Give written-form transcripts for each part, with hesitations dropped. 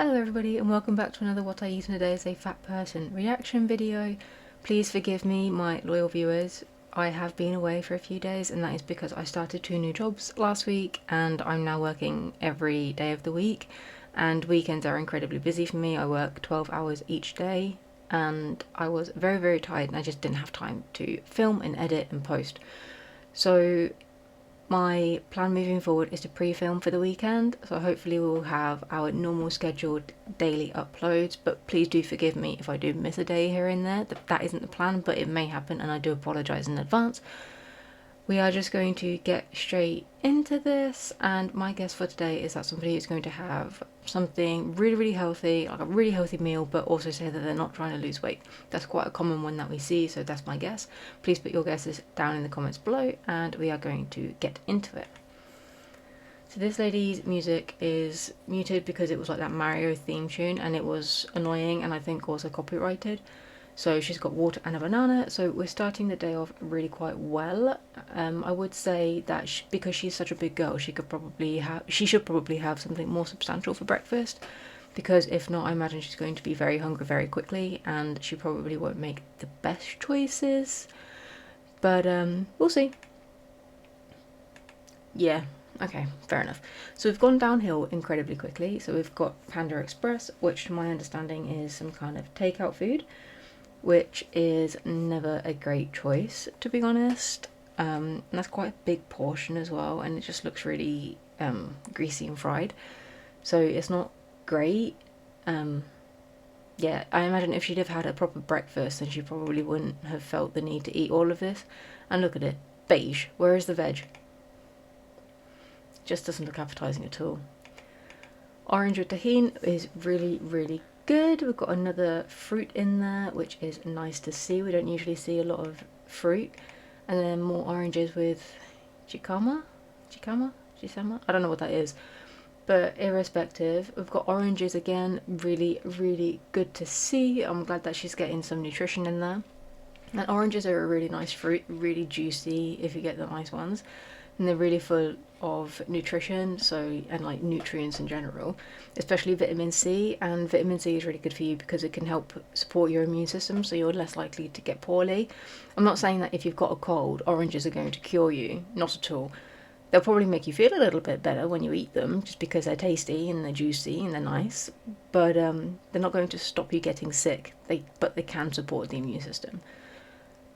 Hello everybody and welcome back to another What I Eat in a Day as a Fat Person reaction video. Please forgive me, my loyal viewers. I have been away for a few days and that is because I started 2 new jobs last week and I'm now working every day of the week, and weekends are incredibly busy for me. I work 12 hours each day and I was very tired and I just didn't have time to film and edit and post. So my plan moving forward is to pre-film for the weekend, so hopefully we'll have our normal scheduled daily uploads, but please do forgive me if I do miss a day here and there. That isn't the plan, but it may happen and I do apologise in advance. We are just going to get straight into this, and my guess for today is that somebody is going to have something really healthy, like a really healthy meal, but also say that they're not trying to lose weight. That's quite a common one that we see, so that's my guess. Please put your guesses down in the comments below and we are going to get into it. So this lady's music is muted because it was like that Mario theme tune and it was annoying and I think also copyrighted. So she's got water and a banana, so we're starting the day off really quite well. I would say that because she's such a big girl, she should probably have something more substantial for breakfast, because if not, I imagine she's going to be very hungry very quickly and she probably won't make the best choices. But we'll see. Yeah, okay, fair enough. So we've gone downhill incredibly quickly. So we've got Panda Express, which to my understanding is some kind of takeout food, which is never a great choice, to be honest. And that's quite a big portion as well, and it just looks really greasy and fried, so it's not great. Yeah, I imagine if she'd have had a proper breakfast then she probably wouldn't have felt the need to eat all of this. And look at it, beige. Where is the veg? Just doesn't look appetizing at all. Orange with tahini is really good. We've got another fruit in there, which is nice to see. We don't usually see a lot of fruit. And then more oranges with jicama? I don't know what that is. But irrespective, we've got oranges again, really good to see. I'm glad that she's getting some nutrition in there. And oranges are a really nice fruit, really juicy if you get the nice ones. And they're really full of nutrition, so, and like nutrients in general, especially vitamin C. And vitamin C is really good for you because it can help support your immune system, so you're less likely to get poorly. I'm not saying that if you've got a cold, oranges are going to cure you, not at all. They'll probably make you feel a little bit better when you eat them, just because they're tasty and they're juicy and they're nice, but they're not going to stop you getting sick. But they can support the immune system,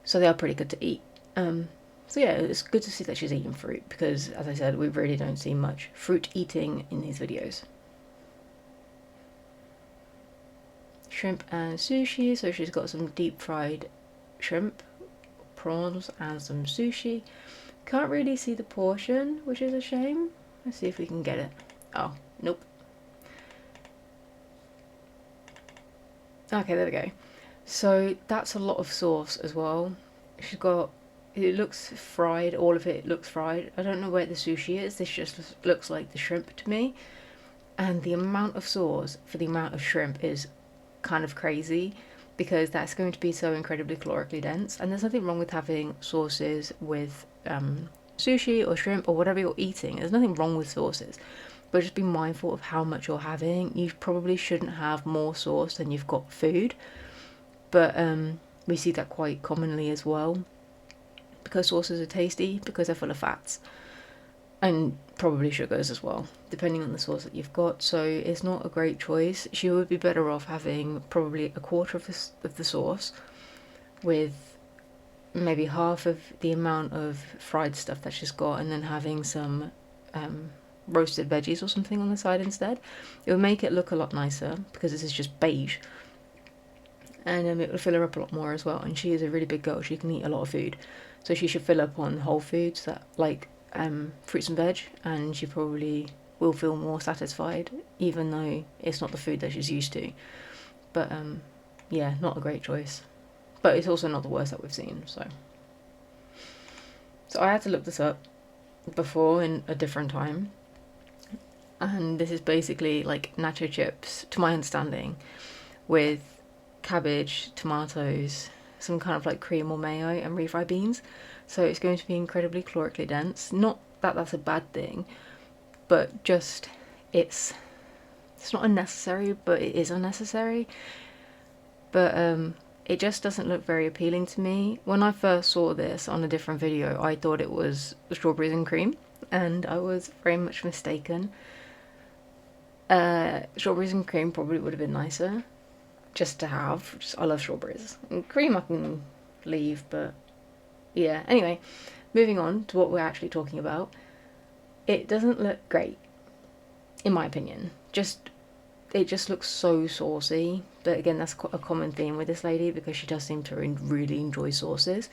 so they are pretty good to eat. So yeah, it's good to see that she's eating fruit, because as I said, we really don't see much fruit eating in these videos. Shrimp and sushi, so she's got some deep fried shrimp, prawns and some sushi. Can't really see the portion, which is a shame. Let's see if we can get it. Oh, nope. Okay, there we go. So that's a lot of sauce as well. She's got, it looks fried, all of it looks fried. I don't know where the sushi is, this just looks like the shrimp to me. And the amount of sauce for the amount of shrimp is kind of crazy, because that's going to be so incredibly calorically dense. And there's nothing wrong with having sauces with sushi or shrimp or whatever you're eating. There's nothing wrong with sauces, but just be mindful of how much you're having. You probably shouldn't have more sauce than you've got food, but we see that quite commonly as well, because sauces are tasty, because they're full of fats and probably sugars as well, depending on the sauce that you've got. So it's not a great choice. She would be better off having probably a quarter of the sauce with maybe half of the amount of fried stuff that she's got, and then having some roasted veggies or something on the side instead. It would make it look a lot nicer, because this is just beige, and it would fill her up a lot more as well. And she is a really big girl, she can eat a lot of food, so she should fill up on whole foods, that like fruits and veg, and she probably will feel more satisfied, even though it's not the food that she's used to. But yeah, not a great choice, but it's also not the worst that we've seen. So I had to look this up before in a different time, and this is basically like nacho chips, to my understanding, with cabbage, tomatoes, some kind of like cream or mayo, and refried beans. So it's going to be incredibly calorically dense. Not that that's a bad thing, but just it's It's not unnecessary, but it is unnecessary. But it just doesn't look very appealing to me. When I first saw this on a different video, I thought it was strawberries and cream, and I was very much mistaken. Strawberries and cream probably would have been nicer just to have. I love strawberries. And cream I can leave, but yeah. Anyway, moving on to what we're actually talking about. It doesn't look great, in my opinion. It just looks so saucy. But again, that's a common theme with this lady because she does seem to really enjoy sauces.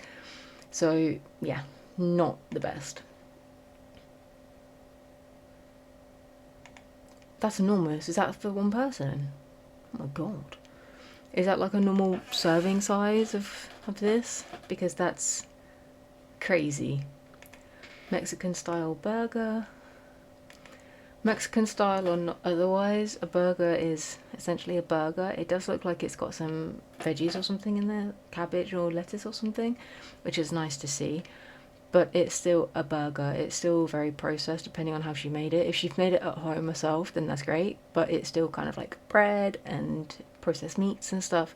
So yeah, not the best. That's enormous. Is that for one person? Oh my god. Is that like a normal serving size of this? Because that's crazy. Mexican style burger. Mexican style or not otherwise, a burger is essentially a burger. It does look like it's got some veggies or something in there, cabbage or lettuce or something, which is nice to see. But it's still a burger. It's still very processed depending on how she made it. If she made it at home herself, then that's great, but it's still kind of like bread and processed meats and stuff.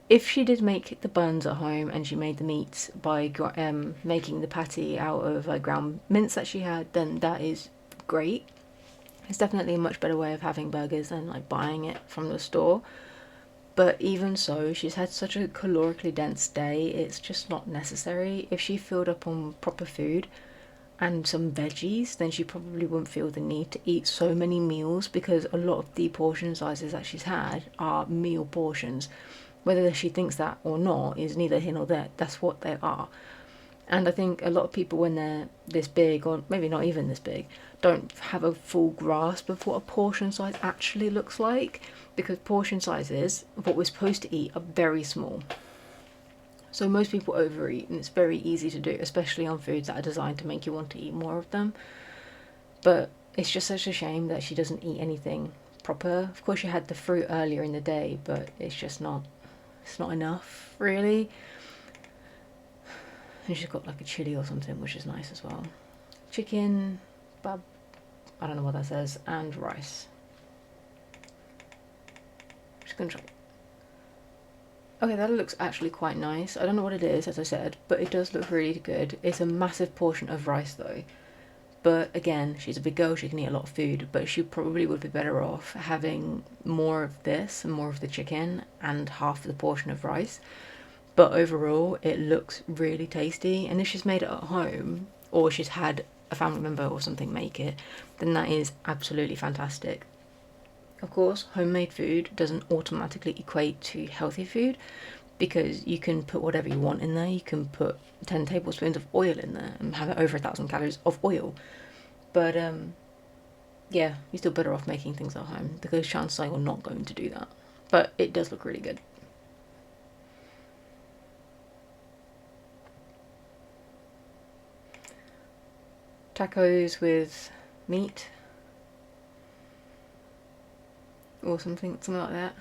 If she did make the buns at home and she made the meats by making the patty out of like ground mince that she had, then that is great. It's definitely a much better way of having burgers than like buying it from the store. But even so, she's had such a calorically dense day, it's just not necessary. If she filled up on proper food and some veggies, then she probably wouldn't feel the need to eat so many meals, because a lot of the portion sizes that she's had are meal portions. Whether she thinks that or not is neither here nor there. That's what they are. And I think a lot of people, when they're this big, or maybe not even this big, don't have a full grasp of what a portion size actually looks like, because portion sizes of what we're supposed to eat are very small. So most people overeat, and it's very easy to do, especially on foods that are designed to make you want to eat more of them. But it's just such a shame that she doesn't eat anything proper. Of course, she had the fruit earlier in the day, but it's not enough, really. And she's got like a chili or something, which is nice as well. Chicken, I don't know what that says, and rice. Just gonna try. Okay, that looks actually quite nice. I don't know what it is, as I said, but it does look really good. It's a massive portion of rice though. But again, she's a big girl, she can eat a lot of food, but she probably would be better off having more of this and more of the chicken and half the portion of rice. But overall, it looks really tasty. And if she's made it at home, or she's had a family member or something make it, then that is absolutely fantastic. Of course, homemade food doesn't automatically equate to healthy food, because you can put whatever you want in there. You can put 10 tablespoons of oil in there and have it over 1,000 calories of oil. But yeah, you're still better off making things at home, because chances are you're not going to do that. But it does look really good. Tacos with meat or something like that.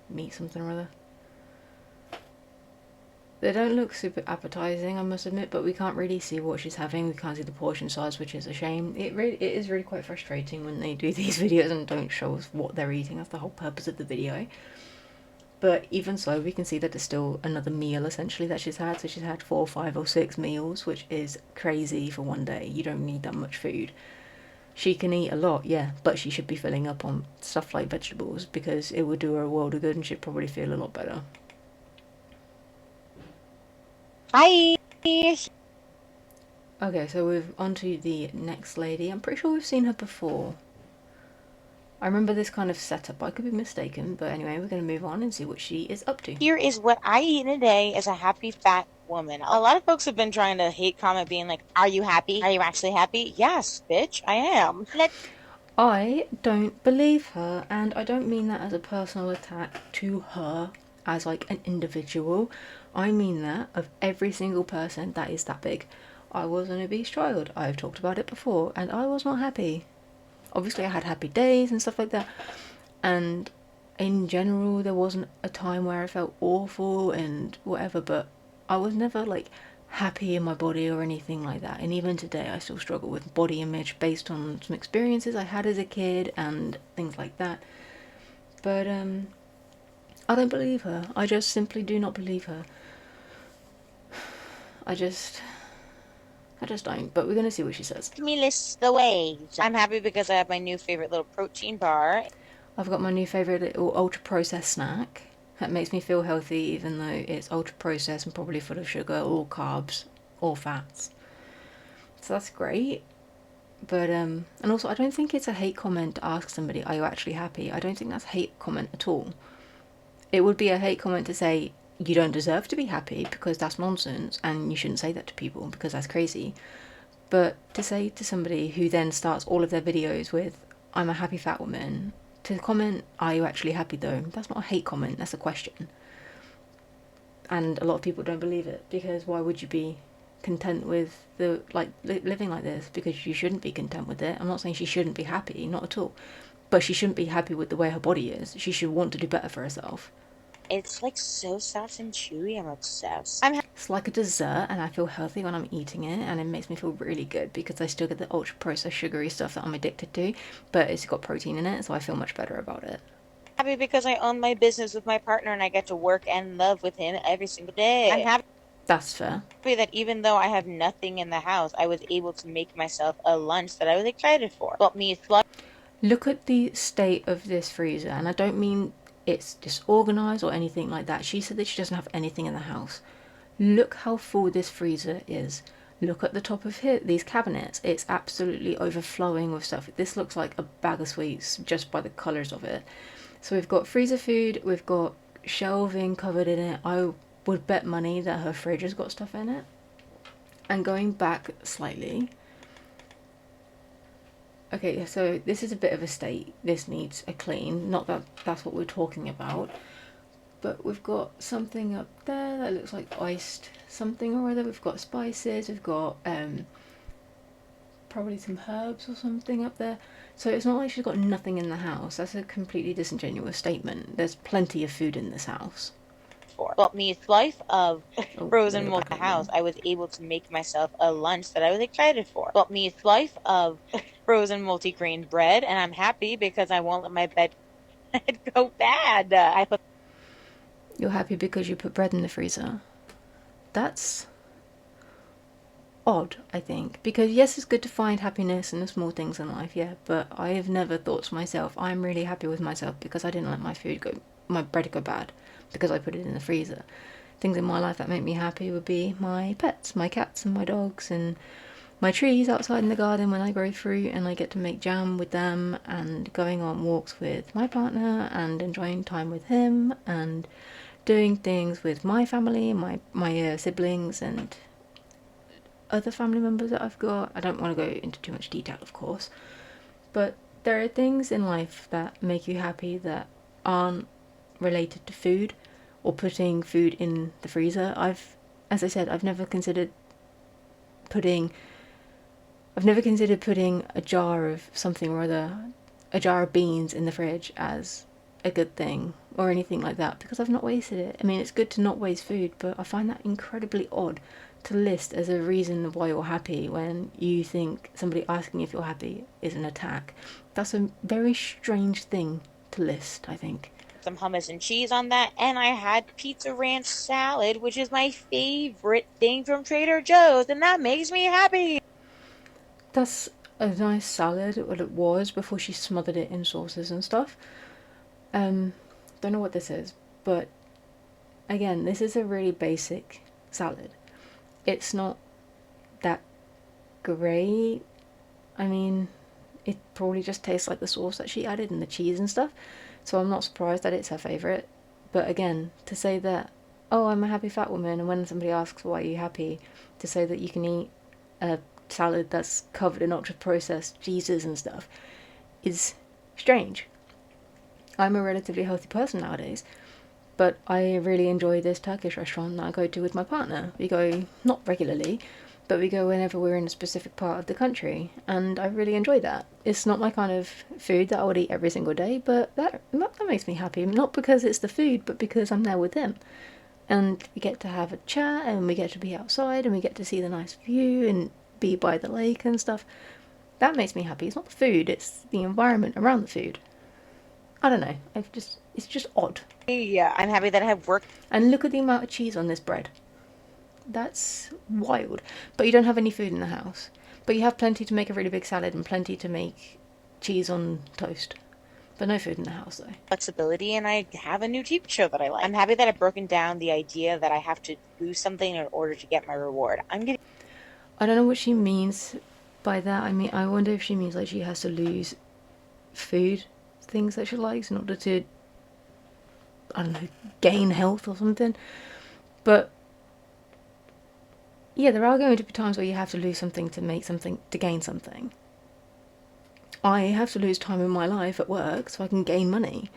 Meat something or other. They don't look super appetizing, I must admit, but we can't really see what she's having. We can't see the portion size, which is a shame. It is really quite frustrating when they do these videos and don't show us what they're eating. That's the whole purpose of the video. But even so, we can see that there's still another meal essentially that she's had. So she's had 4, 5 or 6 meals, which is crazy for one day. You don't need that much food. She can eat a lot, yeah, but she should be filling up on stuff like vegetables, because it would do her a world of good and she'd probably feel a lot better. Hi! Okay, so we're on to the next lady. I'm pretty sure we've seen her before. I remember this kind of setup. I could be mistaken, but anyway, we're going to move on and see what she is up to. Here is what I eat in a day as a happy fat woman. A lot of folks have been trying to hate comment being like, are you happy? Are you actually happy? Yes, bitch, I am. I don't believe her, and I don't mean that as a personal attack to her as like an individual. I mean that of every single person that is that big. I was an obese child. I've talked about it before, and I was not happy. Obviously I had happy days and stuff like that, and in general there wasn't a time where I felt awful and whatever, but I was never like happy in my body or anything like that. And even today, I still struggle with body image based on some experiences I had as a kid and things like that. But I don't believe her. I just simply do not believe her. I just don't. But we're gonna see what she says. Me list the ways. I'm happy because I have my new favorite little protein bar. I've got my new favourite little ultra processed snack that makes me feel healthy, even though it's ultra processed and probably full of sugar or carbs or fats. So that's great. But and also, I don't think it's a hate comment to ask somebody, "Are you actually happy?" I don't think that's a hate comment at all. It would be a hate comment to say you don't deserve to be happy, because that's nonsense and you shouldn't say that to people because that's crazy. But to say to somebody who then starts all of their videos with, "I'm a happy fat woman," to comment, "Are you actually happy?" though, that's not a hate comment, that's a question. And a lot of people don't believe it, because why would you be content with the living like this? Because you shouldn't be content with it. I'm not saying she shouldn't be happy, not at all, but she shouldn't be happy with the way her body is. She should want to do better for herself. It's like so soft and chewy. I'm obsessed. It's like a dessert, and I feel healthy when I'm eating it, and it makes me feel really good because I still get the ultra processed sugary stuff that I'm addicted to, but it's got protein in it, so I feel much better about it. Happy because I own my business with my partner and I get to work and love with him every single day. I'm happy That's fair. that even though I have nothing in the house, I was able to make myself a lunch that I was excited for. Got me a Look at the state of this freezer, and I don't mean it's disorganized or anything like that. She said that she doesn't have anything in the house. Look how full this freezer is. Look at the top of here, these cabinets. It's absolutely overflowing with stuff. This looks like a bag of sweets just by the colours of it. So we've got freezer food, we've got shelving covered in it. I would bet money that her fridge has got stuff in it. And going back slightly, okay, so this is a bit of a state. This needs a clean. Not that that's what we're talking about. But we've got something up there that looks like iced something or other. We've got spices. We've got probably some herbs or something up there. So it's not like she's got nothing in the house. That's a completely disingenuous statement. There's plenty of food in this house. Got me a slice of frozen Back multi up house. again. I was able to make myself a lunch that I was excited for. Got me a slice of frozen multi-grain bread, and I'm happy because I won't let my bed go bad. I put You're happy because you put bread in the freezer. That's odd, I think. Because yes, it's good to find happiness in the small things in life, yeah, but I have never thought to myself, I'm really happy with myself because I didn't let my bread go bad, because I put it in the freezer. Things in my life that make me happy would be my pets, my cats and my dogs, and my trees outside in the garden when I grow fruit and I get to make jam with them, and going on walks with my partner and enjoying time with him, and doing things with my family, my siblings and other family members that I've got. I don't want to go into too much detail, of course, but there are things in life that make you happy that aren't related to food or putting food in the freezer. As I said, I've never considered putting a jar of something or other, a jar of beans in the fridge as a good thing or anything like that, because I've not wasted it. I mean, it's good to not waste food, but I find that incredibly odd to list as a reason why you're happy when you think somebody asking if you're happy is an attack. That's a very strange thing to list, I think. some hummus and cheese on that, and I had pizza ranch salad, which is my favorite thing from Trader Joe's, and that makes me happy. That's a nice salad, what it was before she smothered it in sauces and stuff. Um, don't know what this is, but again, this is a really basic salad. It's not that great. I mean, it probably just tastes like the sauce that she added and the cheese and stuff. So I'm not surprised that it's her favourite. But again, to say that, oh, I'm a happy fat woman, and when somebody asks why are you happy, to say that you can eat a salad that's covered in ultra processed cheeses and stuff is strange. I'm a relatively healthy person nowadays, but I really enjoy this Turkish restaurant that I go to with my partner. We go not regularly, but we go whenever we're in a specific part of the country, and I really enjoy that. It's not my kind of food that I would eat every single day, but that makes me happy. Not because it's the food, but because I'm there with him. and we get to have a chat, and we get to be outside, and we get to see the nice view and be by the lake and stuff. That makes me happy. It's not the food, it's the environment around the food. I don't know. It's just odd. Yeah, I'm happy that I have work. And look at the amount of cheese on this bread. That's wild. But you don't have any food in the house. But you have plenty to make a really big salad and plenty to make cheese on toast. But no food in the house though. Flexibility, and I have a new TV show that I like. I'm happy that I've broken down the idea that I have to do something in order to get my reward. I don't know what she means by that. I mean, I wonder if she means like she has to lose food, things that she likes, in order to, I don't know, gain health or something. But yeah, there are going to be times where you have to lose something to make something, to gain something. I have to lose time in my life at work so I can gain money.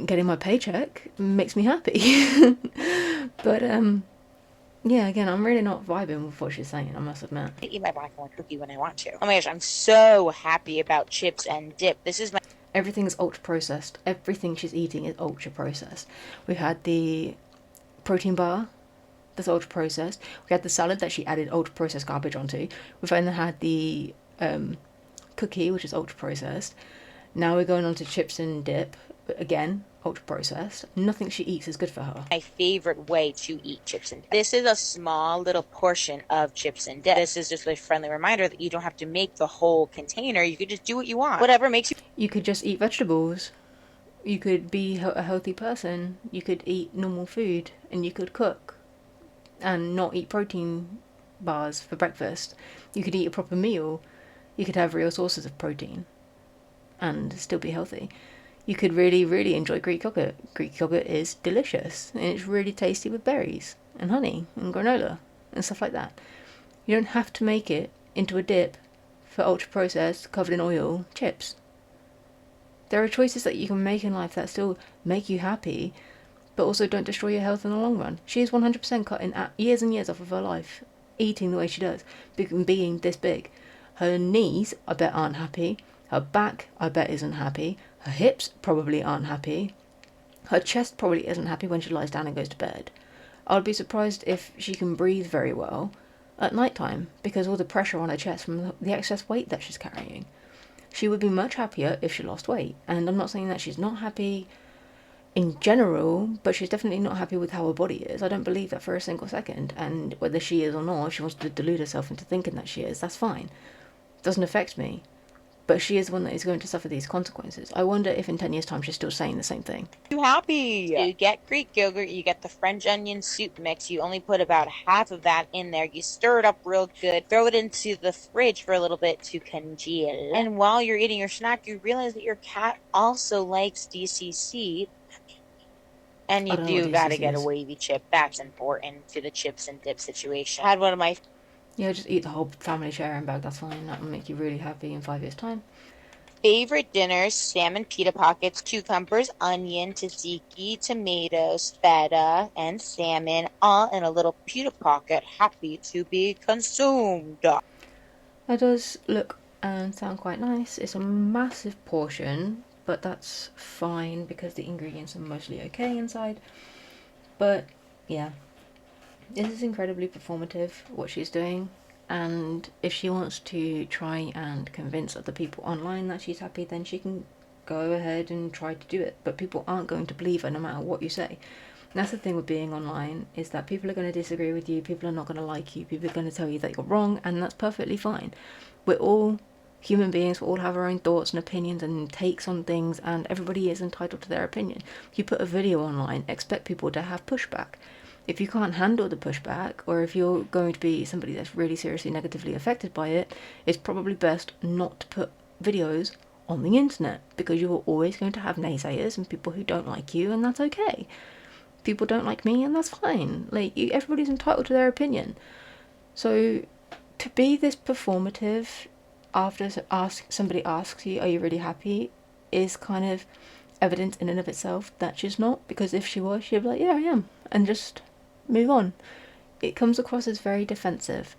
Getting my paycheck makes me happy. But yeah, again, I'm really not vibing with what she's saying, I must admit. I eat my black and white cookie when I want to. Oh my gosh, I'm so happy about chips and dip. This is my Everything's ultra processed. Everything she's eating is ultra processed. We've had the protein bar that's ultra processed. We had the salad that she added ultra processed garbage onto. We've then had the cookie, which is ultra processed. Now we're going on to chips and dip. Again, ultra processed. Nothing she eats is good for her. my favorite way to eat chips and dip. This is a small little portion of chips and dip. This is just a friendly reminder that you don't have to make the whole container. You could just do what you want. Whatever makes you. You could just eat vegetables. You could be a healthy person. You could eat normal food, and you could cook and not eat protein bars for breakfast. You could eat a proper meal. You could have real sources of protein and still be healthy. You could really, really enjoy Greek yogurt. Greek yogurt is delicious, and it's really tasty with berries and honey and granola and stuff like that. You don't have to make it into a dip for ultra processed, covered in oil chips. There are choices that you can make in life that still make you happy, but also don't destroy your health in the long run. She is 100% cutting years and years off of her life, eating the way she does, being this big. Her knees, I bet, aren't happy. Her back, I bet, isn't happy. Her hips probably aren't happy. Her chest probably isn't happy when she lies down and goes to bed. I would be surprised if she can breathe very well at night time because all the pressure on her chest from the excess weight that she's carrying. She would be much happier if she lost weight. And I'm not saying that she's not happy in general, but she's definitely not happy with how her body is. I don't believe that for a single second. And whether she is or not, if she wants to delude herself into thinking that she is, that's fine. It doesn't affect me. But she is the one that is going to suffer these consequences. I wonder if in 10 years' time she's still saying the same thing. You happy. You get Greek yogurt, you get the French onion soup mix. You only put about half of that in there. You stir it up real good, throw it into the fridge for a little bit to congeal. And while you're eating your snack, you realize that your cat also likes DCC. And you do gotta get a wavy chip. That's important to the chips and dip situation. I had one of my Yeah, just eat the whole family sharing bag, that's fine. That will make you really happy in 5 years' time. favorite dinners: salmon pita pockets, cucumbers, onion, tzatziki, tomatoes, feta, and salmon, all in a little pita pocket, happy to be consumed. That does look and sound quite nice. It's a massive portion, but that's fine because the ingredients are mostly okay inside. But yeah, this is incredibly performative, what she's doing. And if she wants to try and convince other people online that she's happy, then she can go ahead and try to do it. But people aren't going to believe her no matter what you say. And that's the thing with being online, is that people are going to disagree with you, people are not going to like you, people are going to tell you that you're wrong, and that's perfectly fine. We're all human beings, we all have our own thoughts and opinions and takes on things, and everybody is entitled to their opinion. If you put a video online, expect people to have pushback. If you can't handle the pushback, or if you're going to be somebody that's really seriously negatively affected by it, it's probably best not to put videos on the internet, because you're always going to have naysayers and people who don't like you, and that's okay. People don't like me, and that's fine. Like, everybody's entitled to their opinion. So to be this performative after somebody asks you, are you really happy, is kind of evidence in and of itself that she's not, because if she was, she'd be like, yeah, I am, and just move on. It comes across as very defensive,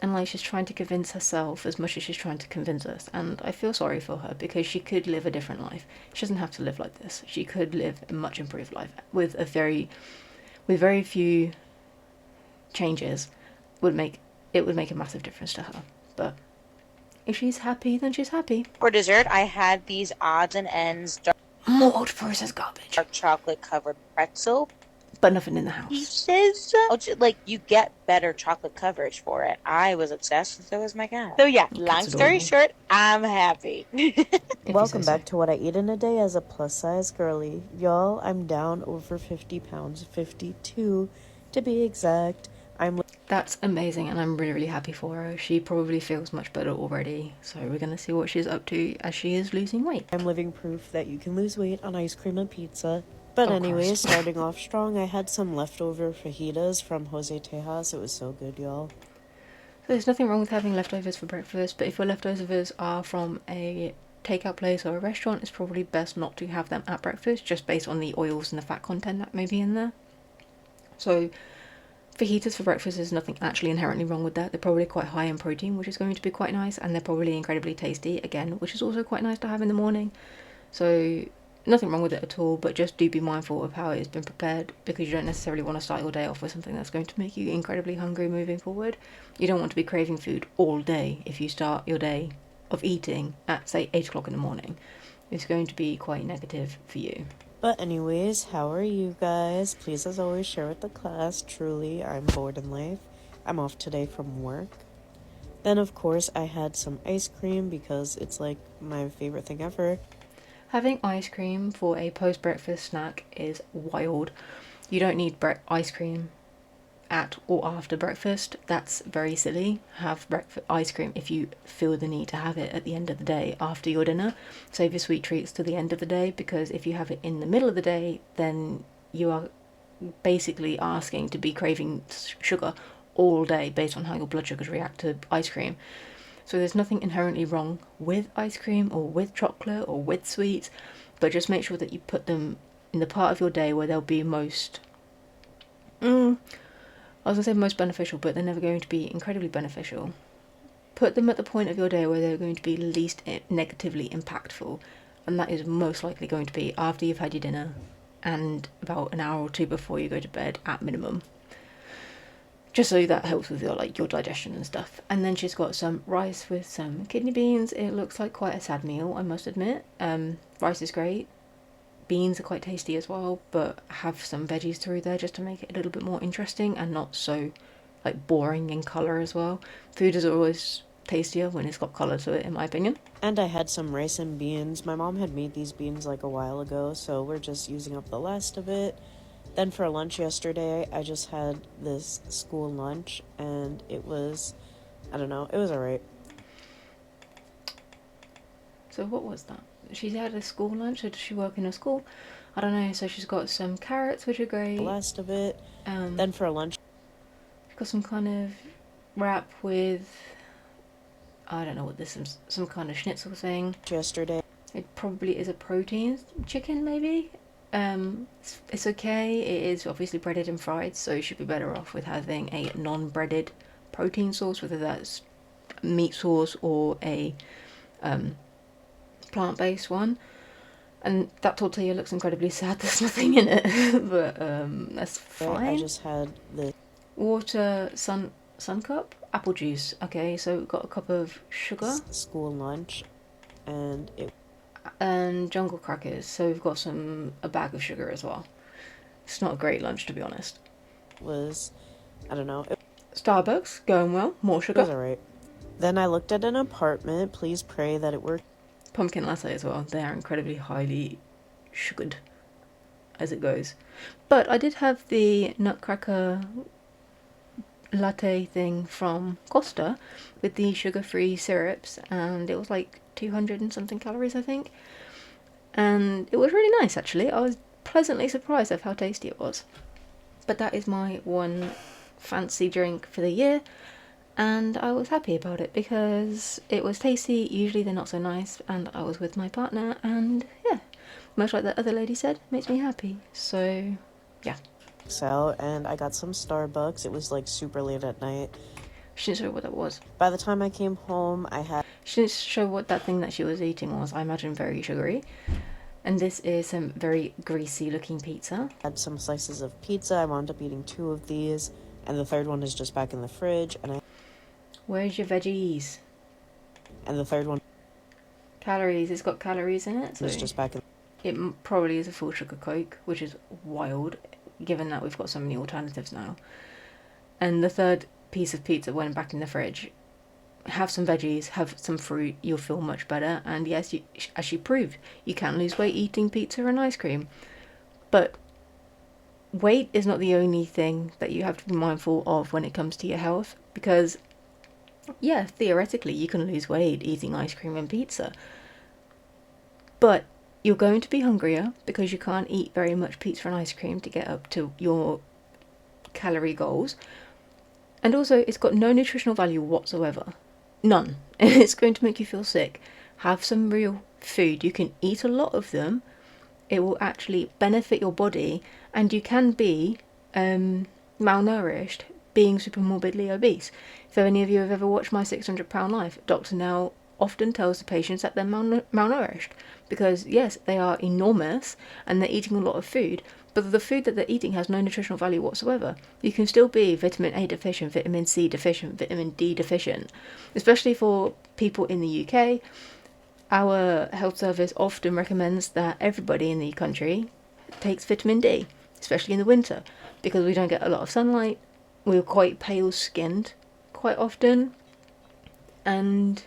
and like she's trying to convince herself as much as she's trying to convince us. And I feel sorry for her, because she could live a different life. She doesn't have to live like this. She could live a much improved life with with very few changes, would make a massive difference to her. But if she's happy, then she's happy. For dessert, I had these odds and ends More ultra-processed garbage. dark chocolate covered pretzel But nothing in the house. pieces. Like, you get better chocolate coverage for it. I was obsessed, and so was my cat. So yeah, long story short, I'm happy. Welcome back to what I eat in a day as a plus size girly. Y'all, I'm down over 50 pounds, 52 to be exact. That's amazing, and I'm really, really happy for her. She probably feels much better already, so we're gonna see what she's up to as she is losing weight. I'm living proof that you can lose weight on ice cream and pizza. But anyways, starting off strong, I had some leftover fajitas from Jose Tejas. It was so good, y'all. There's nothing wrong with having leftovers for breakfast, but if your leftovers are from a takeout place or a restaurant, it's probably best not to have them at breakfast, just based on the oils and the fat content that may be in there. So fajitas for breakfast, is nothing actually inherently wrong with that. They're probably quite high in protein, which is going to be quite nice, and they're probably incredibly tasty, again, which is also quite nice to have in the morning. So nothing wrong with it at all, but just do be mindful of how it has been prepared, because you don't necessarily want to start your day off with something that's going to make you incredibly hungry moving forward. You don't want to be craving food all day if you start your day of eating at, say, 8 o'clock in the morning. It's going to be quite negative for you. But anyways, how are you guys? Please, as always, share with the class. Truly, I'm bored in life. I'm off today from work. Then, of course, I had some ice cream because it's like my favorite thing ever. Having ice cream for a post-breakfast snack is wild. You don't need ice cream at or after breakfast. That's very silly. Have breakfast ice cream if you feel the need to have it at the end of the day after your dinner. Save your sweet treats to the end of the day, because if you have it in the middle of the day, then you are basically asking to be craving sugar all day based on how your blood sugars react to ice cream. So there's nothing inherently wrong with ice cream or with chocolate or with sweets, but just make sure that you put them in the part of your day where they'll be most, I was gonna say most beneficial, but they're never going to be incredibly beneficial. Put them at the point of your day where they're going to be least negatively impactful, and that is most likely going to be after you've had your dinner and about an hour or two before you go to bed at minimum. Just so that helps with your digestion and stuff. And then she's got some rice with some kidney beans. It looks like quite a sad meal, I must admit. Rice is great. Beans are quite tasty as well, but have some veggies through there just to make it a little bit more interesting and not so boring in colour as well. Food is always tastier when it's got colour to it, in my opinion. And I had some rice and beans. My mom had made these beans a while ago, so we're just using up the last of it. Then for lunch yesterday, I just had this school lunch, and it was, I don't know, it was alright. So what was that? She had a school lunch, or does she work in a school? I don't know. So she's got some carrots, which are great. The last of it. Then for lunch, she's got some kind of wrap with, I don't know what this is, some kind of schnitzel thing. Yesterday. It probably is a protein chicken, maybe. It's okay. It is obviously breaded and fried, so you should be better off with having a non-breaded protein sauce, whether that's meat sauce or a plant-based one. And that tortilla looks incredibly sad. There's nothing in it, but that's fine. I just had the water, sun cup, apple juice. Okay, so we've got a cup of sugar, school lunch, and jungle crackers. So we've got a bag of sugar as well. It's not a great lunch, to be honest. Was, I don't know. Starbucks, going well. More sugar. It was alright. Then I looked at an apartment. Please pray that it worked. Pumpkin latte as well. They are incredibly highly sugared as it goes. But I did have the nutcracker latte thing from Costa with the sugar-free syrups, and it was 200 and something calories, I think. And it was really nice, actually. I was pleasantly surprised of how tasty it was. But that is my one fancy drink for the year, and I was happy about it because it was tasty. Usually they're not so nice, and I was with my partner, and yeah, much like the other lady said, makes me happy. So yeah. And I got some Starbucks. It was super late at night. She didn't show what that was. By the time I came home, she didn't show what that thing that she was eating was. I imagine very sugary. And this is some very greasy looking pizza. Had some slices of pizza. I wound up eating 2 of these, and the third one is just back in the fridge. Where's your veggies? And the third one Calories. It's got calories in it, so is just back in. It probably is a full sugar Coke, which is wild, given that we've got so many alternatives now. And the third piece of pizza went back in the fridge. Have some veggies, have some fruit, you'll feel much better. And yes, as she proved, you can lose weight eating pizza and ice cream. But weight is not the only thing that you have to be mindful of when it comes to your health, because yeah, theoretically you can lose weight eating ice cream and pizza, but you're going to be hungrier because you can't eat very much pizza and ice cream to get up to your calorie goals. And also, it's got no nutritional value whatsoever. None. It's going to make you feel sick. Have some real food. You can eat a lot of them. It will actually benefit your body, and you can be malnourished being super morbidly obese. If any of you have ever watched My 600 Pound Life, Dr. Nell often tells the patients that they're malnourished because yes, they are enormous and they're eating a lot of food, but the food that they're eating has no nutritional value whatsoever. You can still be vitamin A deficient, vitamin C deficient, vitamin D deficient, especially for people in the UK. Our health service often recommends that everybody in the country takes vitamin D, especially in the winter, because we don't get a lot of sunlight. We're quite pale skinned quite often, and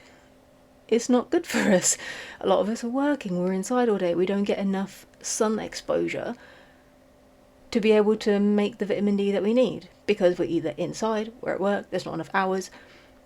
it's not good for us. A lot of us are working, we're inside all day, we don't get enough sun exposure to be able to make the vitamin D that we need, because we're either inside, we're at work, there's not enough hours,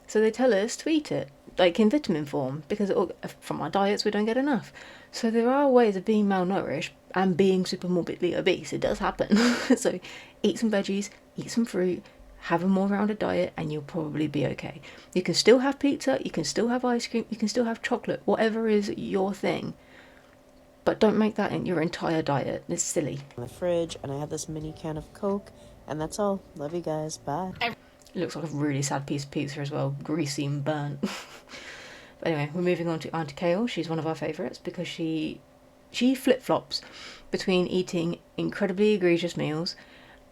so they tell us to eat it, like in vitamin form, because from our diets we don't get enough. So there are ways of being malnourished and being super morbidly obese. It does happen. So eat some veggies, eat some fruit, have a more rounded diet, and you'll probably be okay. You can still have pizza, you can still have ice cream, you can still have chocolate, whatever is your thing. But don't make that in your entire diet. It's silly. In the fridge, and I have this mini can of Coke, and that's all. Love you guys. Bye. It looks like a really sad piece of pizza as well, greasy and burnt. But anyway, we're moving on to Auntie Kale. She's one of our favourites because she flip-flops between eating incredibly egregious meals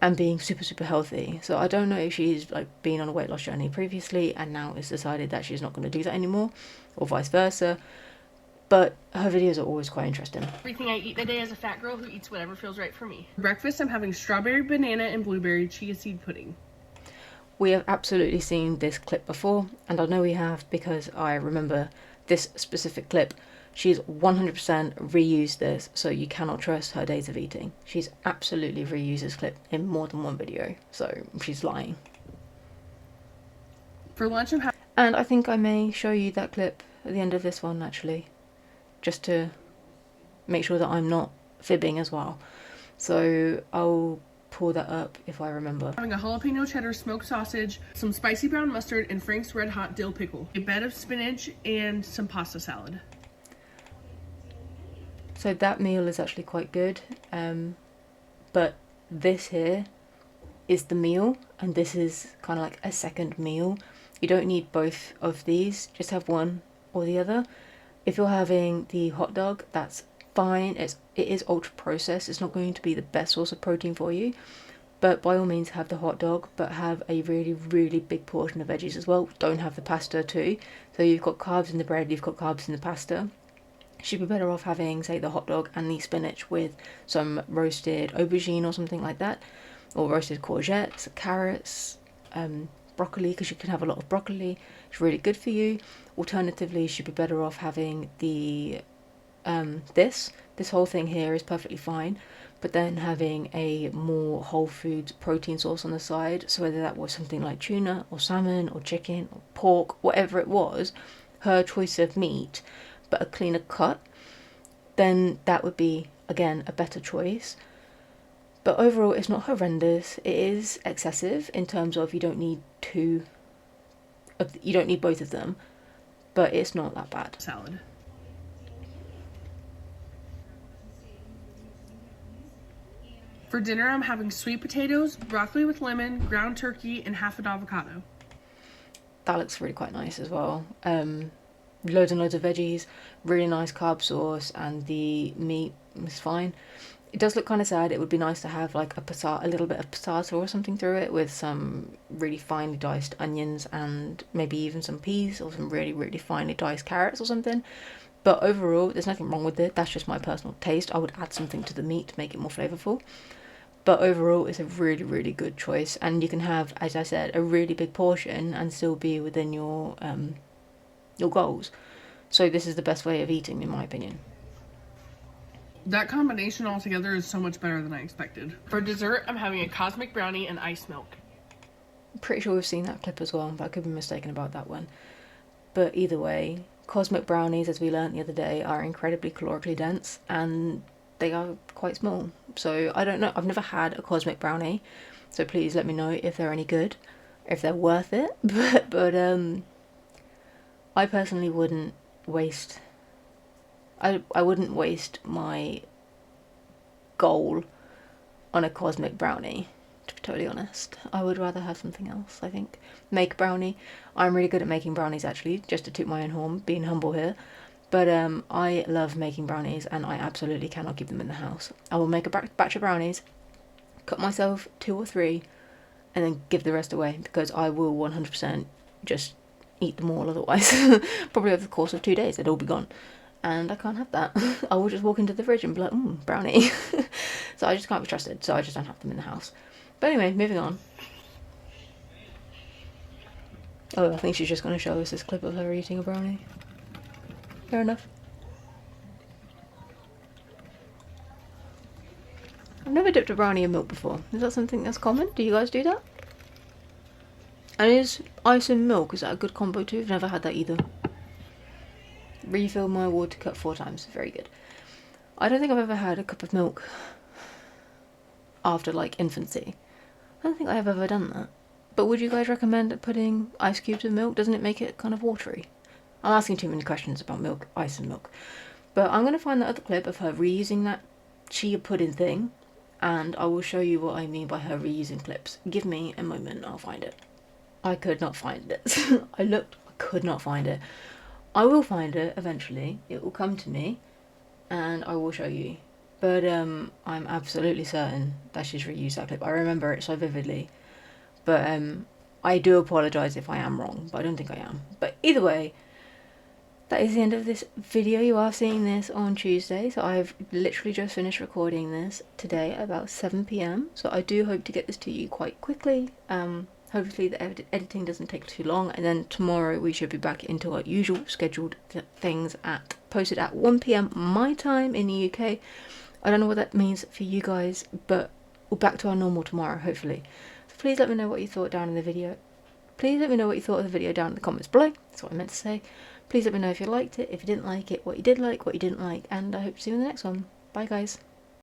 and being super, super healthy. So I don't know if she's like been on a weight loss journey previously and now has decided that she's not going to do that anymore, or vice versa. But her videos are always quite interesting. Everything I eat in a day as a fat girl who eats whatever feels right for me. For breakfast, I'm having strawberry, banana, and blueberry chia seed pudding. We have absolutely seen this clip before, and I know we have because I remember this specific clip. She's 100% reused this, so you cannot trust her days of eating. She's absolutely reused this clip in more than one video, so she's lying. For lunch, I'm having... And I think I may show you that clip at the end of this one, actually, just to make sure that I'm not fibbing as well. So I'll pull that up if I remember. Having a jalapeno cheddar smoked sausage, some spicy brown mustard, and Frank's Red Hot dill pickle. A bed of spinach and some pasta salad. So that meal is actually quite good, but this here is the meal, and this is kind of like a second meal. You don't need both of these, just have one or the other. If you're having the hot dog, that's fine. It is ultra processed, it's not going to be the best source of protein for you, but by all means have the hot dog, but have a really, really big portion of veggies as well. Don't have the pasta too. So you've got carbs in the bread, you've got carbs in the pasta. She'd be better off having, say, the hot dog and the spinach with some roasted aubergine or something like that, or roasted courgettes, carrots, broccoli, because you can have a lot of broccoli. It's really good for you. Alternatively, she'd be better off having the this whole thing here is perfectly fine, but then having a more whole foods protein source on the side. So whether that was something like tuna or salmon or chicken or pork, whatever it was, her choice of meat, but a cleaner cut, then that would be, again, a better choice. But overall, it's not horrendous. It is excessive in terms of you don't need both of them, but it's not that bad. Salad. For dinner, I'm having sweet potatoes, broccoli with lemon, ground turkey, and half an avocado. That looks really quite nice as well. Loads and loads of veggies, really nice carb source, and the meat it's fine. It does look kind of sad. It would be nice to have like a little bit of passata or something through it with some really finely diced onions and maybe even some peas or some really, really finely diced carrots or something. But overall, there's nothing wrong with it. That's just my personal taste. I would add something to the meat to make it more flavourful. But overall, it's a really, really good choice. And you can have, as I said, a really big portion and still be within your goals. So this is the best way of eating, in my opinion. That combination altogether is so much better than I expected. For dessert, I'm having a cosmic brownie and iced milk. I'm pretty sure we've seen that clip as well, but I could be mistaken about that one. But either way, cosmic brownies, as we learnt the other day, are incredibly calorically dense and they are quite small. So I don't know, I've never had a cosmic brownie, so please let me know if they're any good, if they're worth it. But I personally wouldn't waste I wouldn't waste my goal on a cosmic brownie, to be totally honest. I would rather have something else, I think. Make brownie. I'm really good at making brownies, actually, just to toot my own horn, being humble here. But I love making brownies and I absolutely cannot keep them in the house. I will make a batch of brownies, cut myself 2 or 3, and then give the rest away because I will 100% just eat them all otherwise. Probably over the course of 2 days, they'd all be gone. And I can't have that. I will just walk into the fridge and be like, brownie. So I just can't be trusted, so I just don't have them in the house. But anyway, moving on. Oh, I think she's just going to show us this clip of her eating a brownie. Fair enough. I've never dipped a brownie in milk before. Is that something that's common? Do you guys do that? And is ice and milk, is that a good combo too? I've never had that either. Refill my water cup 4 times. Very good. I don't think I've ever had a cup of milk after like infancy. I don't think I have ever done that. But would you guys recommend putting ice cubes in milk? Doesn't it make it kind of watery? I'm asking too many questions about milk, ice and milk. But I'm going to find that other clip of her reusing that chia pudding thing, and I will show you what I mean by her reusing clips. Give me a moment, I'll find it. I could not find it. I looked, I could not find it. I will find it eventually. It will come to me and I will show you. But I'm absolutely certain that she's reused that clip. I remember it so vividly. But I do apologise if I am wrong, but I don't think I am. But either way, that is the end of this video. You are seeing this on Tuesday, so I've literally just finished recording this today at about 7 p.m. So I do hope to get this to you quite quickly. Hopefully the editing doesn't take too long, and then tomorrow we should be back into our usual scheduled things posted at 1 p.m. my time in the UK. I don't know what that means for you guys, but we're back to our normal tomorrow, hopefully. So please let me know what you thought down in the video. Please let me know what you thought of the video down in the comments below. That's what I meant to say. Please let me know if you liked it, if you didn't like it, what you did like, what you didn't like, and I hope to see you in the next one. Bye guys.